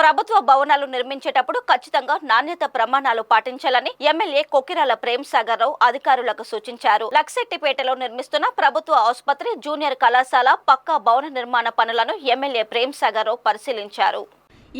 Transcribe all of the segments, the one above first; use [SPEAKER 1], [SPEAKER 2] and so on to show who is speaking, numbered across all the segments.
[SPEAKER 1] ప్రభుత్వ భవనాలు నిర్మించేటప్పుడు ఖచ్చితంగా నాణ్యత ప్రమాణాలు పాటించాలని ఎమ్మెల్యే కొకిరాల ప్రేమ్ సాగర్ రావు అధికారులకు సూచించారు. లక్సెట్టిపేటలో నిర్మిస్తున్న ప్రభుత్వ ఆసుపత్రి, జూనియర్ కళాశాల పక్కా భవన నిర్మాణ పనులను ఎమ్మెల్యే ప్రేమ్ సాగర్ రావు పరిశీలించారు.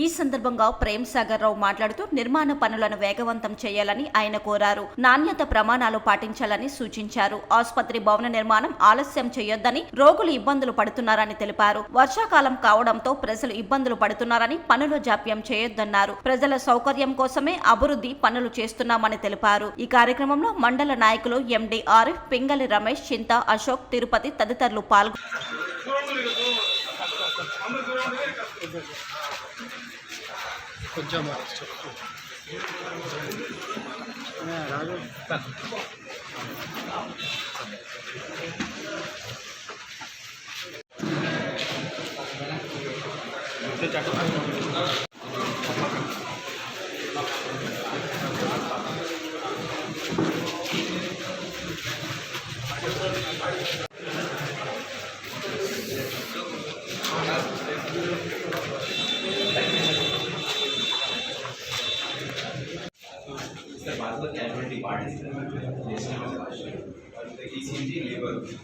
[SPEAKER 1] ఈ సందర్భంగా ప్రేమ్ సాగర్ రావు మాట్లాడుతూ నిర్మాణ పనులను వేగవంతం చేయాలని ఆయన కోరారు. నాణ్యత ప్రమాణాలు పాటించాలని సూచించారు. ఆసుపత్రి భవన నిర్మాణం ఆలస్యం చేయొద్దని, రోగులు ఇబ్బందులు పడుతున్నారని తెలిపారు. వర్షాకాలం కావడంతో ప్రజలు ఇబ్బందులు పడుతున్నారని, పనులు జాప్యం చేయొద్దన్నారు. ప్రజల సౌకర్యం కోసమే అభివృద్ధి పనులు చేస్తున్నామని తెలిపారు. ఈ కార్యక్రమంలో మండల నాయకులు ఎండి ఆరిఫ్, పింగళి రమేష్, చింతా అశోక్, తిరుపతి తదితరులు పాల్గొన్నారు.
[SPEAKER 2] కొంచెం రాజు
[SPEAKER 3] casualty part is ECG labor ground.